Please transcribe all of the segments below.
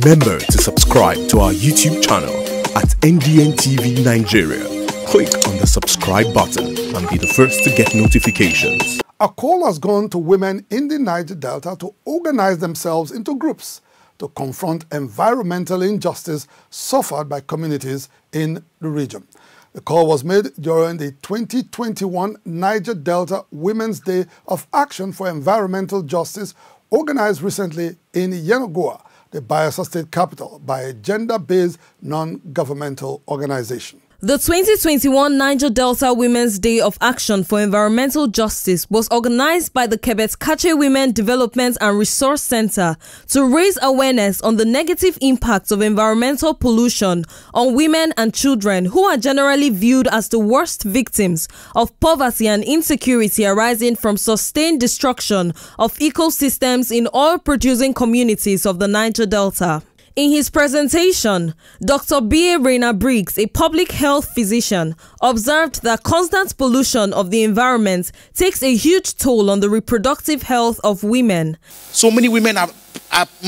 Remember to subscribe to our YouTube channel at NDN TV Nigeria. Click on the subscribe button and be the first to get notifications. A call has gone to women in the Niger Delta to organize themselves into groups to confront environmental injustice suffered by communities in the region. The call was made during the 2021 Niger Delta Women's Day of Action for Environmental Justice, organized recently in Yenagoa, the Bayelsa State capital, by a gender-based non-governmental organization. The 2021 Niger Delta Women's Day of Action for Environmental Justice was organized by the Kebet Kache Women Development and Resource Center to raise awareness on the negative impacts of environmental pollution on women and children who are generally viewed as the worst victims of poverty and insecurity arising from sustained destruction of ecosystems in oil-producing communities of the Niger Delta. In his presentation, Dr. B.A. Reyna Briggs, a public health physician, observed that constant pollution of the environment takes a huge toll on the reproductive health of women. So many women are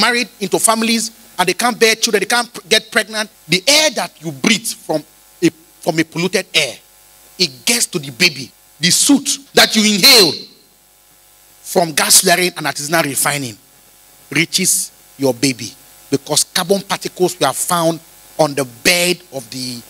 married into families and they can't bear children, they can't get pregnant. The air that you breathe from a polluted air, it gets to the baby. The soot that you inhale from gas flaring and artisanal refining reaches your baby, because carbon particles were found on the bed of the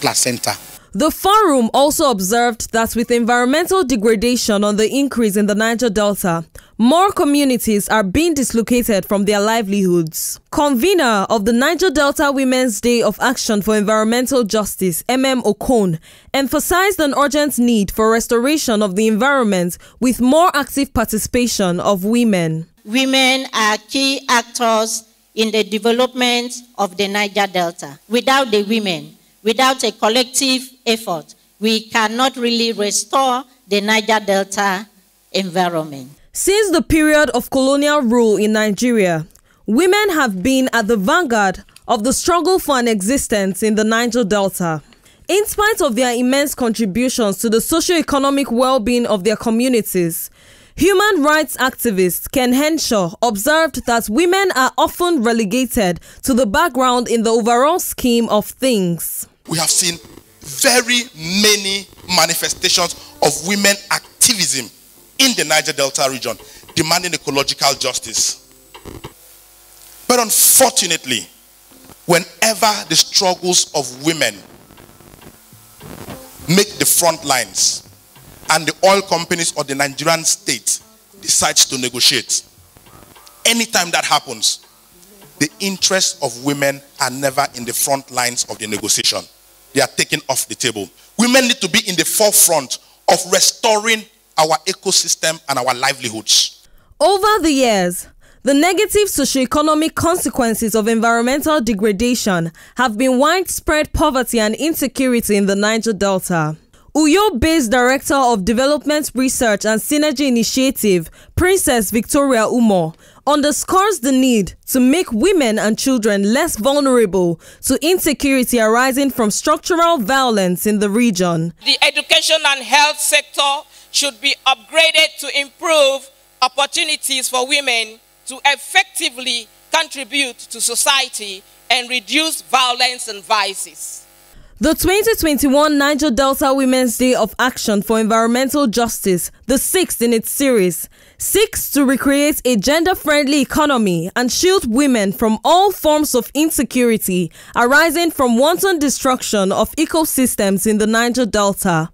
placenta. The forum also observed that with environmental degradation on the increase in the Niger Delta, more communities are being dislocated from their livelihoods. Convener of the Niger Delta Women's Day of Action for Environmental Justice, Okon, emphasized an urgent need for restoration of the environment with more active participation of women. Women are key actors in the development of the Niger Delta. Without the women, without a collective effort, we cannot really restore the Niger Delta environment. Since the period of colonial rule in Nigeria, women have been at the vanguard of the struggle for an existence in the Niger Delta. In spite of their immense contributions to the socio-economic well-being of their communities, human rights activist Ken Henshaw observed that women are often relegated to the background in the overall scheme of things. We have seen very many manifestations of women activism in the Niger Delta region demanding ecological justice. But unfortunately, whenever the struggles of women make the front lines, and the oil companies or the Nigerian state decides to negotiate, anytime that happens, the interests of women are never in the front lines of the negotiation. They are taken off the table. Women need to be in the forefront of restoring our ecosystem and our livelihoods. Over the years, the negative socio-economic consequences of environmental degradation have been widespread poverty and insecurity in the Niger Delta. Uyo-based Director of Development Research and Synergy Initiative, Princess Victoria Umo, underscores the need to make women and children less vulnerable to insecurity arising from structural violence in the region. The education and health sector should be upgraded to improve opportunities for women to effectively contribute to society and reduce violence and vices. The 2021 Niger Delta Women's Day of Action for Environmental Justice, the 6th in its series, seeks to recreate a gender-friendly economy and shield women from all forms of insecurity arising from wanton destruction of ecosystems in the Niger Delta.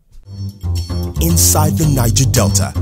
Inside the Niger Delta,